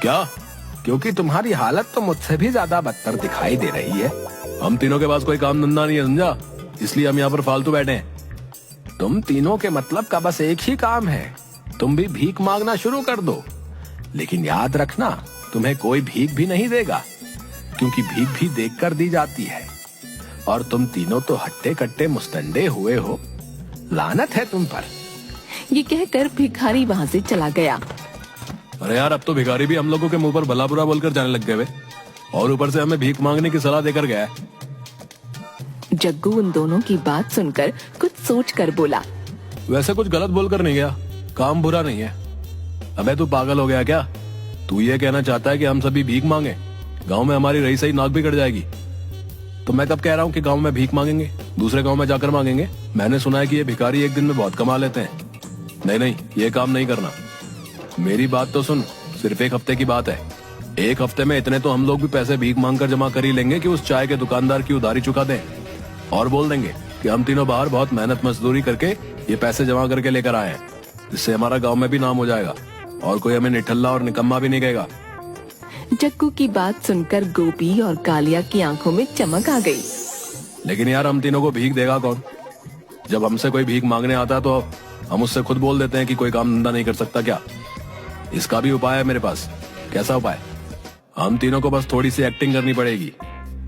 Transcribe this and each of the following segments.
क्या? क्योंकि तुम्हारी हालत तो मुझसे भी ज्यादा बदतर दिखाई दे रही है। हम तीनों के पास कोई काम धंधा नहीं है, समझा? इसलिए हम यहाँ पर फालतू बैठे हैं। तुम तीनों के मतलब का बस एक ही काम है, तुम भी भीख मांगना शुरू कर दो। लेकिन याद रखना, तुम्हें कोई भीख भी नहीं देगा, क्योंकि भीख भी देखकर दी जाती है। और तुम तीनों तो हट्टे कट्टे मुस्तंडे हुए हो, लानत है तुम पर। ये कहकर भिखारी वहाँ से चला गया। अरे यार, अब तो भिखारी भी हम लोगों के मुंह पर भला बुरा बोलकर जाने लग गए वे, और ऊपर से हमें भीख मांगने की सलाह देकर गया है। जग्गू उन दोनों की बात सुनकर कुछ सोचकर बोला। वैसे कुछ गलत बोलकर नहीं गया, काम बुरा नहीं है। अबे तू पागल हो गया क्या? तू ये कहना चाहता है कि हम सभी भीख मांगे? गांव में हमारी रही सही नाक भी कट जाएगी। तो मैं कब कह रहा हूँ कि गांव में भीख मांगेंगे, दूसरे गांव में जाकर मांगेंगे। मैंने सुना है कि ये भिखारी एक दिन में बहुत कमा लेते हैं। नहीं, ये काम नहीं करना। मेरी बात तो सुन, सिर्फ एक हफ्ते की बात है। एक हफ्ते में इतने तो हम लोग भी पैसे भीख मांग कर जमा कर ही लेंगे कि उस चाय के दुकानदार की उधारी चुका दें, और बोल देंगे कि हम तीनों बाहर बहुत मेहनत मजदूरी करके ये पैसे जमा करके लेकर आए हैं। इससे हमारा गांव में भी नाम हो जाएगा और कोई हमें निठल्ला और निकम्मा भी नहीं कहेगा। जग्गू की बात सुनकर गोपी और कालिया की आंखों में चमक आ गई। लेकिन यार, हम तीनों को भीख देगा कौन? जब हमसे कोई भीख मांगने आता है तो हम उससे खुद बोल देते हैं कि कोई काम धंधा नहीं कर सकता क्या? इसका भी उपाय है मेरे पास। कैसा उपाय? हम तीनों को बस थोड़ी सी एक्टिंग करनी पड़ेगी।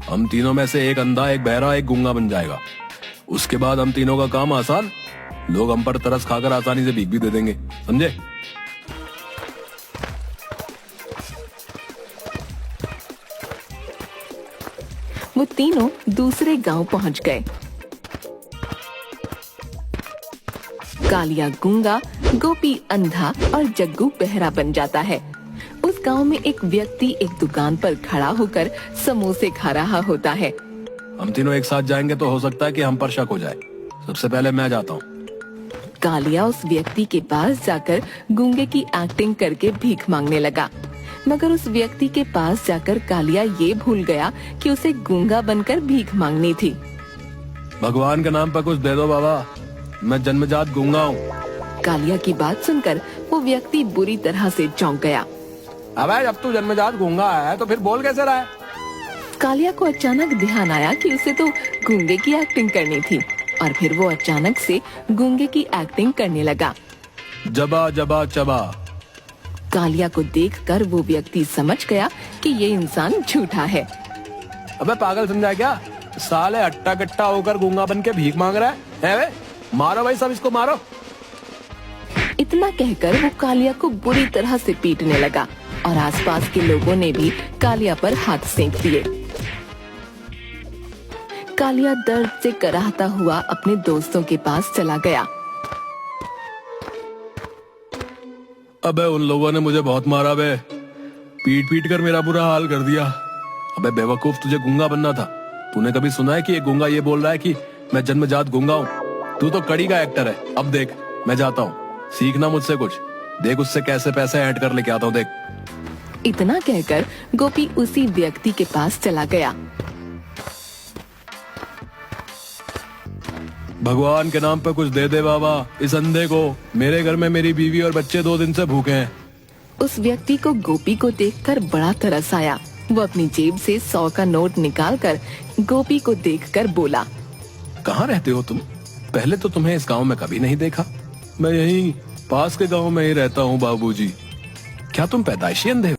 हम तीनों में से एक अंधा, एक बहरा, एक गूंगा बन जाएगा। उसके बाद हम तीनों का काम आसान, लोग हम पर तरस खाकर आसानी से भीख भी दे देंगे, समझे? वो तीनों दूसरे गांव पहुंच गए। कालिया गूंगा, गोपी अंधा और जग्गू बहरा बन जाता है। उस गांव में एक व्यक्ति एक दुकान पर खड़ा होकर समोसे खा रहा होता है। हम तीनों एक साथ जाएंगे तो हो सकता है कि हम पर शक हो जाए। सबसे पहले मैं जाता हूँ। कालिया उस व्यक्ति के पास जाकर गूंगे की एक्टिंग करके भीख मांगने लगा, मगर उस व्यक्ति के पास जाकर कालिया ये भूल गया कि उसे गूंगा बनकर भीख मांगनी थी। भगवान के नाम पर कुछ दे दो बाबा, मैं जन्मजात गूंगा हूँ। कालिया की बात सुनकर वो व्यक्ति बुरी तरह से चौंक गया। अबे जब तू जन्मजात गूंगा है तो फिर बोल कैसे रहा है? कालिया को अचानक ध्यान आया कि उसे तो गूंगे की एक्टिंग करनी थी, और फिर वो अचानक से गूंगे की एक्टिंग करने लगा। जबा जबा चबा। कालिया को देखकर वो व्यक्ति समझ गया कि ये इंसान झूठा है। अबे पागल समझा क्या? साले अट्टा कट्टा होकर गूंगा बन के भीख मांग रहा है वे? मारो भाई, सब इसको मारो। इतना कहकर वो कालिया को बुरी तरह से पीटने लगा, और आसपास के लोगों ने भी कालिया पर हाथ सेंक दिए। कालिया दर्द से कराहता हुआ अपने दोस्तों के पास चला गया। अबे उन लोगों ने मुझे बहुत मारा बे, पीट पीट कर मेरा बुरा हाल कर दिया। अबे बेवकूफ, तुझे गूंगा बनना था। तूने कभी सुना है कि एक गूंगा ये बोल रहा है कि मैं जन्मजात गूंगा हूँ? तू तो कड़ी का एक्टर है। अब देख, मैं जाता हूँ, सीखना मुझसे कुछ। देख उससे कैसे पैसे ऐड कर लेके आता हूँ, देख। इतना कहकर गोपी उसी व्यक्ति के पास चला गया। भगवान के नाम पे कुछ दे दे बाबा इस अंधे को। मेरे घर में मेरी बीवी और बच्चे 2 दिन से भूखे हैं। उस व्यक्ति को गोपी को देखकर बड़ा तरस आया। वो अपनी जेब से 100 का नोट निकालकर गोपी को देखकर बोला, कहाँ रहते हो तुम? पहले तो तुम्हें इस गांव में कभी नहीं देखा। मैं यहीं पास के गांव में ही रहता हूँ बाबूजी। क्या तुम पैदाइशी अंधे हो?